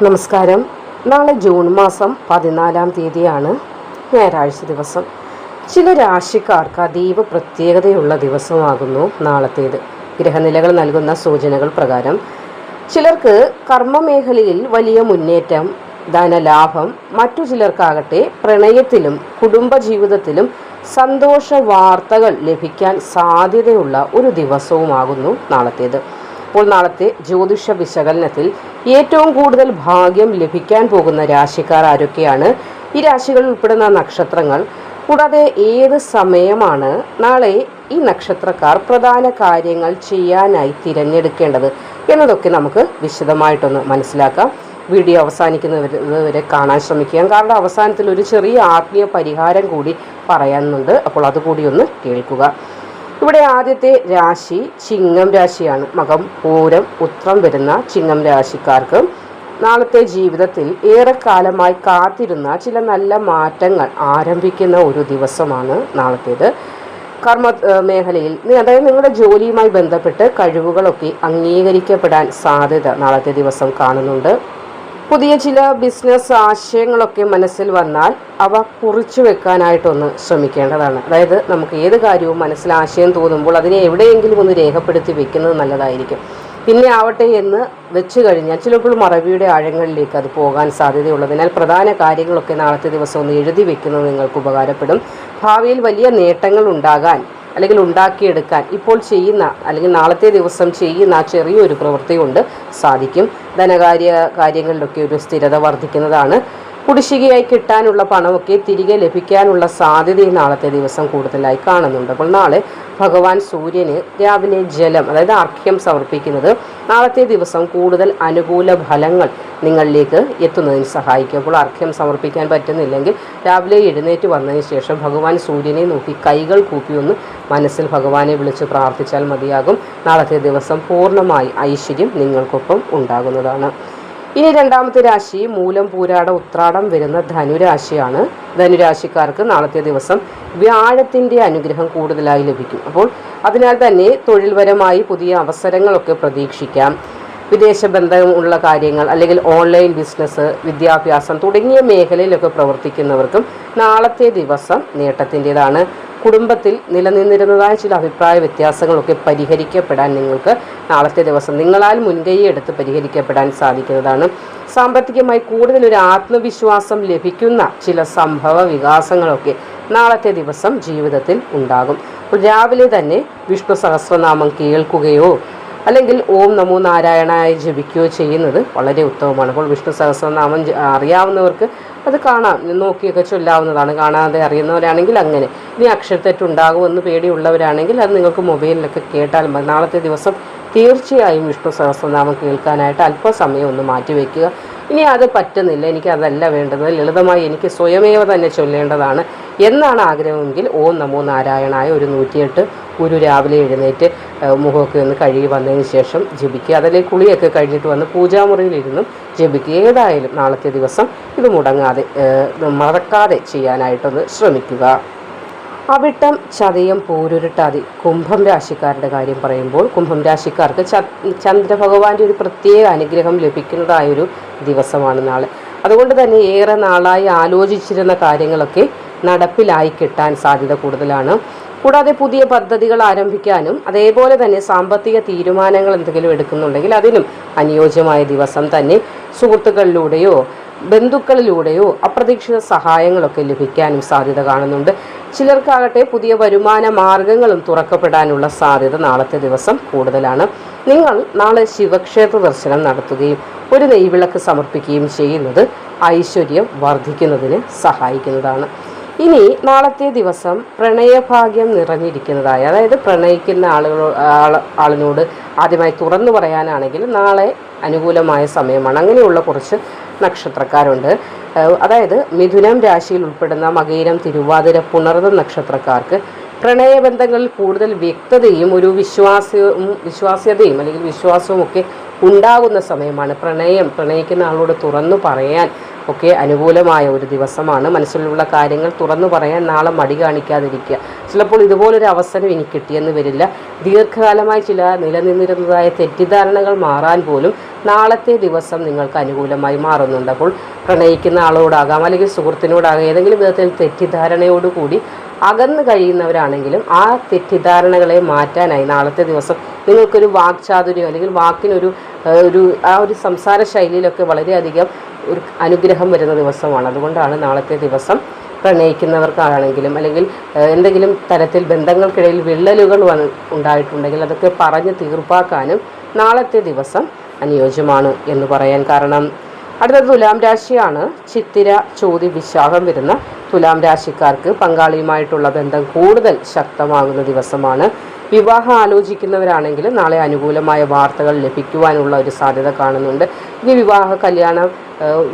നമസ്കാരം. നാളെ ജൂൺ മാസം 14-ാം തീയതിയാണ്, ഞായറാഴ്ച ദിവസം. ചില രാശിക്കാർക്ക് അതീവ പ്രത്യേകതയുള്ള ദിവസമാകുന്നു നാളത്തേത്. ഗ്രഹനിലകൾ നൽകുന്ന സൂചനകൾ പ്രകാരം ചിലർക്ക് കർമ്മമേഖലയിൽ വലിയ മുന്നേറ്റം, ധനലാഭം, മറ്റു ചിലർക്കാകട്ടെ പ്രണയത്തിലും കുടുംബജീവിതത്തിലും സന്തോഷ വാർത്തകൾ ലഭിക്കാൻ സാധ്യതയുള്ള ഒരു ദിവസവുമാകുന്നു നാളത്തേത്. അപ്പോൾ നാളത്തെ ജ്യോതിഷ വിശകലനത്തിൽ ഏറ്റവും കൂടുതൽ ഭാഗ്യം ലഭിക്കാൻ പോകുന്ന രാശിക്കാർ ആരൊക്കെയാണ്, ഈ രാശികളിൽ ഉൾപ്പെടുന്ന നക്ഷത്രങ്ങൾ, കൂടാതെ ഏത് സമയമാണ് നാളെ ഈ നക്ഷത്രക്കാർ പ്രധാന കാര്യങ്ങൾ ചെയ്യാനായി തിരഞ്ഞെടുക്കേണ്ടത് എന്നതൊക്കെ നമുക്ക് വിശദമായിട്ടൊന്ന് മനസ്സിലാക്കാം. വീഡിയോ അവസാനിക്കുന്നവരെ കാണാൻ ശ്രമിക്കുക. കാരണം അവസാനത്തിൽ ഒരു ചെറിയ ആത്മീയ പരിഹാരം കൂടി പറയാനുണ്ട്, അപ്പോൾ അതുകൂടി ഒന്ന് കേൾക്കുക. ഇവിടെ ആദ്യത്തെ രാശി ചിങ്ങം രാശിയാണ്. മകം, പൂരം, ഉത്രം വരുന്ന ചിങ്ങം രാശിക്കാർക്ക് നാളത്തെ ജീവിതത്തിൽ ഏറെക്കാലമായി കാത്തിരുന്ന ചില നല്ല മാറ്റങ്ങൾ ആരംഭിക്കുന്ന ഒരു ദിവസമാണ് നാളത്തേത്. കർമ്മ മേഖലയിൽ, അതായത് നിങ്ങളുടെ ജോലിയുമായി ബന്ധപ്പെട്ട് കഴിവുകളൊക്കെ അംഗീകരിക്കപ്പെടാൻ സാധ്യത നാളത്തെ ദിവസം കാണുന്നുണ്ട്. പുതിയ ചില ബിസിനസ് ആശയങ്ങളൊക്കെ മനസ്സിൽ വന്നാൽ അവ കുറിച്ചു വെക്കാനായിട്ടൊന്ന് ശ്രമിക്കേണ്ടതാണ്. അതായത് നമുക്ക് ഏത് കാര്യവും മനസ്സിൽ ആശയം തോന്നുമ്പോൾ അതിനെ എവിടെയെങ്കിലും ഒന്ന് രേഖപ്പെടുത്തി വെക്കുന്നത് നല്ലതായിരിക്കും. പിന്നെ ആവട്ടെ എന്ന് വെച്ച് കഴിഞ്ഞാൽ ചിലപ്പോൾ മറവിയുടെ ആഴങ്ങളിലേക്ക് അത് പോകാൻ സാധ്യതയുള്ളതിനാൽ പ്രധാന കാര്യങ്ങളൊക്കെ നാളത്തെ ദിവസം ഒന്ന് എഴുതി വെക്കുന്നത് നിങ്ങൾക്ക് ഉപകാരപ്പെടും. ഭാവിയിൽ വലിയ നേട്ടങ്ങൾ ഉണ്ടാകാൻ അല്ലെങ്കിൽ ഉണ്ടാക്കിയെടുക്കാൻ ഇപ്പോൾ ചെയ്യുന്ന അല്ലെങ്കിൽ നാളത്തെ ദിവസം ചെയ്യുന്ന ആ ചെറിയൊരു പ്രവൃത്തി കൊണ്ട് സാധിക്കും. കാര്യങ്ങളിലൊക്കെ ഒരു സ്ഥിരത വർദ്ധിക്കുന്നതാണ്. കുടിശ്ശികയായി കിട്ടാനുള്ള പണമൊക്കെ തിരികെ ലഭിക്കാനുള്ള സാധ്യതയും നാളത്തെ ദിവസം കൂടുതലായി കാണുന്നുണ്ട്. അപ്പോൾ നാളെ ഭഗവാൻ സൂര്യന് രാവിലെ ജലം, അതായത് അർഘ്യം സമർപ്പിക്കുന്നത് നാളത്തെ ദിവസം കൂടുതൽ അനുകൂല ഫലങ്ങൾ നിങ്ങളിലേക്ക് എത്തുന്നതിന് സഹായിക്കും. അപ്പോൾ അർഘ്യം സമർപ്പിക്കാൻ പറ്റുന്നില്ലെങ്കിൽ രാവിലെ എഴുന്നേറ്റ് വന്നതിന് ശേഷം ഭഗവാൻ സൂര്യനെ നോക്കി കൈകൾ കൂപ്പി ഒന്ന് മനസ്സിൽ ഭഗവാനെ വിളിച്ച് പ്രാർത്ഥിച്ചാൽ മതിയാകും. നാളത്തെ ദിവസം പൂർണ്ണമായി ഐശ്വര്യം നിങ്ങൾക്കൊപ്പം ഉണ്ടാകുന്നതാണ്. ഇനി രണ്ടാമത്തെ രാശി മൂലം, പൂരാട, ഉത്രാടം വരുന്ന ധനുരാശിയാണ്. ധനുരാശിക്കാർക്ക് നാളത്തെ ദിവസം വ്യാഴത്തിൻ്റെ അനുഗ്രഹം കൂടുതലായി ലഭിക്കും. അപ്പോൾ അതിനാൽ തന്നെ തൊഴിൽപരമായി പുതിയ അവസരങ്ങളൊക്കെ പ്രതീക്ഷിക്കാം. വിദേശ ബന്ധമുള്ള കാര്യങ്ങൾ അല്ലെങ്കിൽ ഓൺലൈൻ ബിസിനസ്, വിദ്യാഭ്യാസം തുടങ്ങിയ മേഖലയിലൊക്കെ പ്രവർത്തിക്കുന്നവർക്കും നാളത്തെ ദിവസം നേട്ടത്തിൻ്റെതാണ്. കുടുംബത്തിൽ നിലനിന്നിരുന്നതായ ചില അഭിപ്രായ വ്യത്യാസങ്ങളൊക്കെ പരിഹരിക്കപ്പെടാൻ നിങ്ങൾക്ക് നാളത്തെ ദിവസം നിങ്ങളാൽ മുൻകൈ എടുത്ത് പരിഹരിക്കപ്പെടാൻ സാധിക്കുന്നതാണ്. സാമ്പത്തികമായി കൂടുതലൊരു ആത്മവിശ്വാസം ലഭിക്കുന്ന ചില സംഭവ വികാസങ്ങളൊക്കെ നാളത്തെ ദിവസം ജീവിതത്തിൽ ഉണ്ടാകും. രാവിലെ തന്നെ വിഷ്ണു സഹസ്രനാമം കേൾക്കുകയോ അല്ലെങ്കിൽ ഓം നമോ നാരായണായി ജപിക്കുകയോ ചെയ്യുന്നത് വളരെ ഉത്തമമാണ്. അപ്പോൾ വിഷ്ണു സഹസ്രനാമം അറിയാവുന്നവർക്ക് അത് കാണാം, നോക്കിയൊക്കെ ചൊല്ലാവുന്നതാണ്. കാണാതെ അറിയുന്നവരാണെങ്കിൽ അങ്ങനെ. ഇനി അക്ഷരത്തെറ്റുണ്ടാകുമെന്ന് പേടിയുള്ളവരാണെങ്കിൽ അത് നിങ്ങൾക്ക് മൊബൈലിലൊക്കെ കേട്ടാൽ മതി. നാളത്തെ ദിവസം തീർച്ചയായും വിഷ്ണു സഹസ്രനാമം കേൾക്കാനായിട്ട് അല്പസമയം ഒന്ന് മാറ്റിവെക്കുക. ഇനി അത് പറ്റുന്നില്ല, എനിക്ക് അതല്ല വേണ്ടത്, ലളിതമായി എനിക്ക് സ്വയമേവ തന്നെ ചൊല്ലേണ്ടതാണ് എന്നാണ് ആഗ്രഹമെങ്കിൽ ഓം നമോ നാരായണായ ഒരു 108 ഒരു രാവിലെ എഴുന്നേറ്റ് മുഖമൊക്കെ ഒന്ന് കഴുകി വന്നതിന് ശേഷം ജപിക്കുക. അതിലേക്ക് കുളിയൊക്കെ കഴിഞ്ഞിട്ട് വന്ന് പൂജാമുറിയിലിരുന്നും ജപിക്കുക. ഏതായാലും നാളത്തെ ദിവസം ഇത് മുടങ്ങാതെ മറക്കാതെ ചെയ്യാനായിട്ടൊന്ന് ശ്രമിക്കുക. അവിട്ടം, ചതയം, പൂരുരുട്ടാതി കുംഭം രാശിക്കാരുടെ കാര്യം പറയുമ്പോൾ കുംഭം രാശിക്കാർക്ക് ചന്ദ്രഭഗവാന്റെ ഒരു പ്രത്യേക അനുഗ്രഹം ലഭിക്കുന്നതായൊരു ദിവസമാണ് നാളെ. അതുകൊണ്ട് തന്നെ ഏറെ നാളായി ആലോചിച്ചിരുന്ന കാര്യങ്ങളൊക്കെ നടപ്പിലായി കിട്ടാൻ സാധ്യത കൂടുതലാണ്. കൂടാതെ പുതിയ പദ്ധതികൾ ആരംഭിക്കാനും അതേപോലെ തന്നെ സാമ്പത്തിക തീരുമാനങ്ങൾ എന്തെങ്കിലും എടുക്കുന്നുണ്ടെങ്കിൽ അതിനും അനുയോജ്യമായ ദിവസം തന്നെ. സുഹൃത്തുക്കളിലൂടെയോ ബന്ധുക്കളിലൂടെയോ അപ്രതീക്ഷിത സഹായങ്ങളൊക്കെ ലഭിക്കാനും സാധ്യത കാണുന്നുണ്ട്. ചിലർക്കാകട്ടെ പുതിയ വരുമാന മാർഗങ്ങളും തുറക്കപ്പെടാനുള്ള സാധ്യത നാളത്തെ ദിവസം കൂടുതലാണ്. നിങ്ങൾ നാളെ ശിവക്ഷേത്ര ദർശനം നടത്തുകയും ഒരു നെയ്വിളക്ക് സമർപ്പിക്കുകയും ചെയ്യുന്നത് ഐശ്വര്യം വർദ്ധിക്കുന്നതിന് സഹായിക്കുന്നതാണ്. ഇനി നാളത്തെ ദിവസം പ്രണയഭാഗ്യം നിറഞ്ഞിരിക്കുന്നതായ, അതായത് പ്രണയിക്കുന്ന ആളിനോട് ആദ്യമായി തുറന്നു പറയാനാണെങ്കിൽ നാളെ അനുകൂലമായ സമയമാണ്. അങ്ങനെയുള്ള കുറച്ച് നക്ഷത്രക്കാരുണ്ട്. അതായത് മിഥുനം രാശിയിൽ ഉൾപ്പെടുന്ന മകയിരം, തിരുവാതിര, പുണർതം നക്ഷത്രക്കാർക്ക് പ്രണയബന്ധങ്ങളിൽ കൂടുതൽ വ്യക്തതയും ഒരു വിശ്വാസ്യതയും അല്ലെങ്കിൽ വിശ്വാസവും ഒക്കെ ഉണ്ടാകുന്ന സമയമാണ്. പ്രണയിക്കുന്ന ആളോട് തുറന്നു പറയാൻ ഒക്കെ അനുകൂലമായ ഒരു ദിവസമാണ്. മനസ്സിലുള്ള കാര്യങ്ങൾ തുറന്നു പറയാൻ നാളെ മടി കാണിക്കാതിരിക്കുക. ചിലപ്പോൾ ഇതുപോലൊരു അവസരം എനിക്ക് കിട്ടിയെന്ന് വരില്ല. ദീർഘകാലമായി ചില നിലനിന്നിരുന്നതായ തെറ്റിദ്ധാരണകൾ മാറാൻ പോലും നാളത്തെ ദിവസം നിങ്ങൾക്ക് അനുകൂലമായി മാറുന്നുണ്ട്. അപ്പോൾ പ്രണയിക്കുന്ന ആളോടാകാം, അല്ലെങ്കിൽ സുഹൃത്തിനോടാകാം, ഏതെങ്കിലും വിധത്തിൽ തെറ്റിദ്ധാരണയോടുകൂടി അകന്നു കഴിയുന്നവരാണെങ്കിലും ആ തെറ്റിദ്ധാരണകളെ മാറ്റാനായി നാളത്തെ ദിവസം നിങ്ങൾക്കൊരു വാക്ചാതുര്യം, അല്ലെങ്കിൽ വാക്കിനൊരു ഒരു സംസാര ശൈലിയിലൊക്കെ വളരെയധികം ഒരു അനുഗ്രഹം വരുന്ന ദിവസമാണ്. അതുകൊണ്ടാണ് നാളത്തെ ദിവസം പ്രണയിക്കുന്നവർക്കാണെങ്കിലും, അല്ലെങ്കിൽ എന്തെങ്കിലും തരത്തിൽ ബന്ധങ്ങൾക്കിടയിൽ വിള്ളലുകൾ ഉണ്ടായിട്ടുണ്ടെങ്കിൽ അതൊക്കെ പറഞ്ഞ് തീർപ്പാക്കാനും നാളത്തെ ദിവസം അനുയോജ്യമാണ് എന്ന് പറയാൻ കാരണം. അടുത്തത് തുലാം രാശിയാണ്. ചിത്തിര, ചോതി, വിശാഖം വരുന്ന തുലാം രാശിക്കാർക്ക് പങ്കാളിയുമായിട്ടുള്ള ബന്ധം കൂടുതൽ ശക്തമാകുന്ന ദിവസമാണ്. വിവാഹം ആലോചിക്കുന്നവരാണെങ്കിൽ നാളെ അനുകൂലമായ വാർത്തകൾ ലഭിക്കുവാനുള്ള ഒരു സാധ്യത കാണുന്നുണ്ട്. ഇനി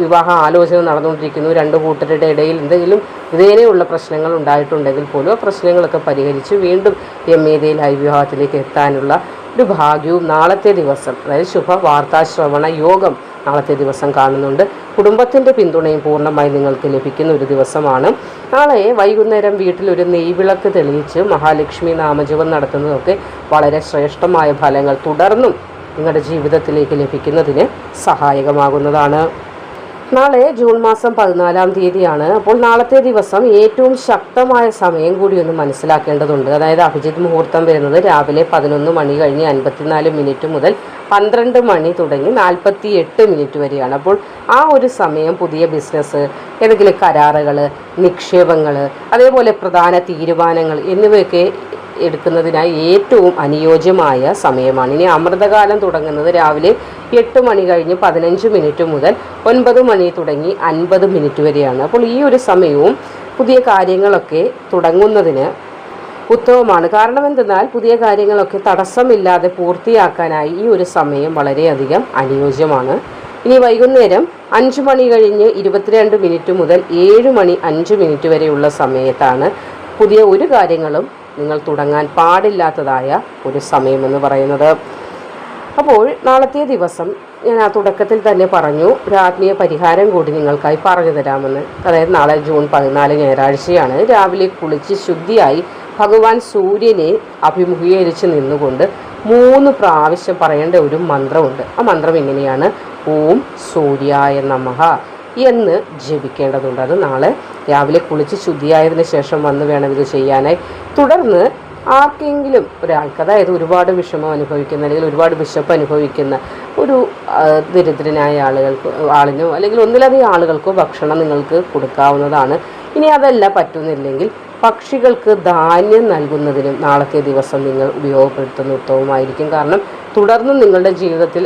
വിവാഹ ആലോചന നടന്നുകൊണ്ടിരിക്കുന്നു. രണ്ട് കൂട്ടരുടെ ഇടയിൽ എന്തെങ്കിലും ഇതേനെയുള്ള പ്രശ്നങ്ങൾ ഉണ്ടായിട്ടുണ്ടെങ്കിൽ പോലും ആ പ്രശ്നങ്ങളൊക്കെ പരിഹരിച്ച് വീണ്ടും രമ്യതയിലായി വിവാഹത്തിലേക്ക് എത്താനുള്ള ഒരു ഭാഗ്യവും നാളത്തെ ദിവസം, അതായത് ശുഭ വാർത്താശ്രവണ യോഗം നാളത്തെ ദിവസം കാണുന്നുണ്ട്. കുടുംബത്തിൻ്റെ പിന്തുണയും പൂർണ്ണമായി നിങ്ങൾക്ക് ലഭിക്കുന്ന ഒരു ദിവസമാണ്. നാളെ വൈകുന്നേരം വീട്ടിലൊരു നെയ്വിളക്ക് തെളിയിച്ച് മഹാലക്ഷ്മി നാമജപം നടത്തുന്നതൊക്കെ വളരെ ശ്രേഷ്ഠമായ ഫലങ്ങൾ തുടർന്നും നിങ്ങളുടെ ജീവിതത്തിലേക്ക് ലഭിക്കുന്നതിന് സഹായകമാകുന്നതാണ്. നാളെ ജൂൺ മാസം 14-ാം തീയതിയാണ്. അപ്പോൾ നാളത്തെ ദിവസം ഏറ്റവും ശക്തമായ സമയം കൂടി ഒന്ന് മനസ്സിലാക്കേണ്ടതുണ്ട്. അതായത് അഭിജിത്ത് മുഹൂർത്തം വരുന്നത് രാവിലെ 11 മണി കഴിഞ്ഞ് 54 മിനിറ്റ് മുതൽ 12 മണി തുടങ്ങി 48 മിനിറ്റ് വരെയാണ്. അപ്പോൾ ആ ഒരു സമയം പുതിയ ബിസിനസ്, ഏതെങ്കിലും കരാറുകൾ, നിക്ഷേപങ്ങൾ, അതേപോലെ പ്രധാന തീരുമാനങ്ങൾ എന്നിവയൊക്കെ എടുക്കുന്നതിനായി ഏറ്റവും അനുയോജ്യമായ സമയമാണ്. ഇനി അമൃതകാലം തുടങ്ങുന്നത് രാവിലെ 8 മണി കഴിഞ്ഞ് 15 മിനിറ്റ് മുതൽ 9 മണി തുടങ്ങി 50 മിനിറ്റ് വരെയാണ്. അപ്പോൾ ഈ ഒരു സമയവും പുതിയ കാര്യങ്ങളൊക്കെ തുടങ്ങുന്നതിന് ഉത്തമമാണ്. കാരണം എന്തെന്നാൽ പുതിയ കാര്യങ്ങളൊക്കെ തടസ്സമില്ലാതെ പൂർത്തിയാക്കാനായി ഈ ഒരു സമയം വളരെയധികം അനുയോജ്യമാണ്. ഇനി വൈകുന്നേരം 5 മണി കഴിഞ്ഞ് 22 മിനിറ്റ് മുതൽ 7 മണി 5 മിനിറ്റ് വരെയുള്ള സമയത്താണ് പുതിയ ഒരു കാര്യങ്ങളും നിങ്ങൾ തുടങ്ങാൻ പാടില്ലാത്തതായ ഒരു സമയമെന്ന് പറയുന്നത്. അപ്പോൾ നാളത്തെ ദിവസം ഞാൻ ആ തുടക്കത്തിൽ തന്നെ പറഞ്ഞു, ഒരു ആത്മീയ പരിഹാരം കൂടി നിങ്ങൾക്കായി പറഞ്ഞു തരാമെന്ന്. അതായത് നാളെ ജൂൺ 14 ഞായറാഴ്ചയാണ്. രാവിലെ കുളിച്ച് ശുദ്ധിയായി ഭഗവാൻ സൂര്യനെ അഭിമുഖീകരിച്ച് നിന്നുകൊണ്ട് 3 പ്രാവശ്യം പറയേണ്ട ഒരു മന്ത്രമുണ്ട്. ആ മന്ത്രം ഇങ്ങനെയാണ്: ഓം സൂര്യായ നമഃ എന്ന് ജപിക്കേണ്ടതുണ്ട്. അത് നാളെ രാവിലെ കുളിച്ച് ശുദ്ധിയായതിനു ശേഷം വന്ന് വേണം ഇത് ചെയ്യാനായി. തുടർന്ന് ആർക്കെങ്കിലും ഒരാൾക്ക്, അതായത് ഒരുപാട് വിഷമം അനുഭവിക്കുന്ന, അല്ലെങ്കിൽ ഒരുപാട് വിശപ്പ് അനുഭവിക്കുന്ന ഒരു ദരിദ്രനായ ആളിനോ അല്ലെങ്കിൽ ഒന്നിലധികം ആളുകൾക്കോ ഭക്ഷണം നിങ്ങൾക്ക് കൊടുക്കാവുന്നതാണ്. ഇനി അതല്ല പറ്റുന്നില്ലെങ്കിൽ പക്ഷികൾക്ക് ധാന്യം നൽകുന്നതിനും നാളത്തെ ദിവസം നിങ്ങൾ ഉപയോഗപ്പെടുത്തുന്ന ഉത്തമമായിരിക്കും. കാരണം തുടർന്നും നിങ്ങളുടെ ജീവിതത്തിൽ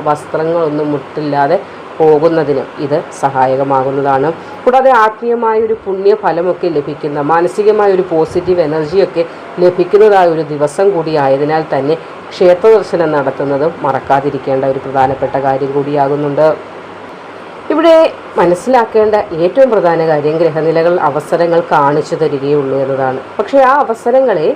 വസ്ത്രങ്ങളൊന്നും മുട്ടില്ലാതെ പോകുന്നതിനും ഇത് സഹായകമാകുന്നതാണ്. കൂടാതെ ആത്മീയമായ ഒരു പുണ്യഫലമൊക്കെ ലഭിക്കുന്ന, മാനസികമായ ഒരു പോസിറ്റീവ് എനർജിയൊക്കെ ലഭിക്കുന്നതായ ഒരു ദിവസം കൂടി ആയതിനാൽ തന്നെ ക്ഷേത്ര ദർശനം നടത്തുന്നതും മറക്കാതിരിക്കേണ്ട ഒരു പ്രധാനപ്പെട്ട കാര്യം കൂടിയാകുന്നുണ്ട്. ഇവിടെ മനസ്സിലാക്കേണ്ട ഏറ്റവും പ്രധാന കാര്യം, ഗ്രഹനിലകൾ അവസരങ്ങൾ കാണിച്ചു തരികയുള്ളൂ എന്നതാണ്. പക്ഷേ ആ അവസരങ്ങളെ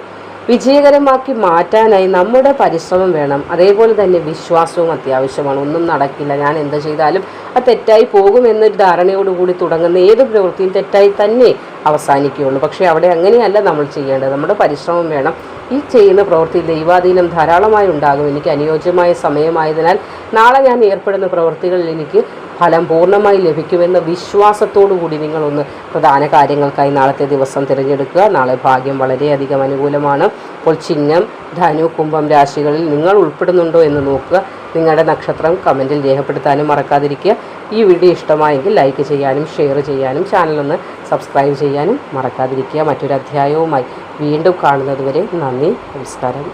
വിജയകരമാക്കി മാറ്റാനായി നമ്മുടെ പരിശ്രമം വേണം. അതേപോലെ തന്നെ വിശ്വാസവും അത്യാവശ്യമാണ്. ഒന്നും നടക്കില്ല, ഞാൻ എന്ത് ചെയ്താലും അത് തെറ്റായി പോകുമെന്നൊരു ധാരണയോടുകൂടി തുടങ്ങുന്ന ഏത് പ്രവൃത്തിയും തെറ്റായി തന്നെ അവസാനിക്കുകയുള്ളൂ. പക്ഷേ അവിടെ അങ്ങനെയല്ല നമ്മൾ ചെയ്യേണ്ടത്. നമ്മുടെ പരിശ്രമം വേണം. ഈ ചെയ്യുന്ന പ്രവൃത്തി ദൈവാധീനം ധാരാളമായി ഉണ്ടാകും. എനിക്ക് അനുയോജ്യമായ സമയമായതിനാൽ നാളെ ഞാൻ ഏർപ്പെടുന്ന പ്രവൃത്തികളിൽ എനിക്ക് ഫലം പൂർണ്ണമായി ലഭിക്കുമെന്ന വിശ്വാസത്തോടു കൂടി നിങ്ങളൊന്ന് പ്രധാന കാര്യങ്ങൾക്കായി നാളത്തെ ദിവസം തിരഞ്ഞെടുക്കുക. നാളെ ഭാഗ്യം വളരെയധികം അനുകൂലമാണ്. അപ്പോൾ ചിങ്ങം, ധനു, കുംഭം രാശികളിൽ നിങ്ങൾ ഉൾപ്പെടുന്നുണ്ടോ എന്ന് നോക്കുക. നിങ്ങളുടെ നക്ഷത്രം കമൻറ്റിൽ രേഖപ്പെടുത്താനും മറക്കാതിരിക്കുക. ഈ വീഡിയോ ഇഷ്ടമായെങ്കിൽ ലൈക്ക് ചെയ്യാനും ഷെയർ ചെയ്യാനും ചാനലൊന്ന് സബ്സ്ക്രൈബ് ചെയ്യാനും മറക്കാതിരിക്കുക. മറ്റൊരു അധ്യായവുമായി വീണ്ടും കാണുന്നതുവരെ നന്ദി, നമസ്കാരം.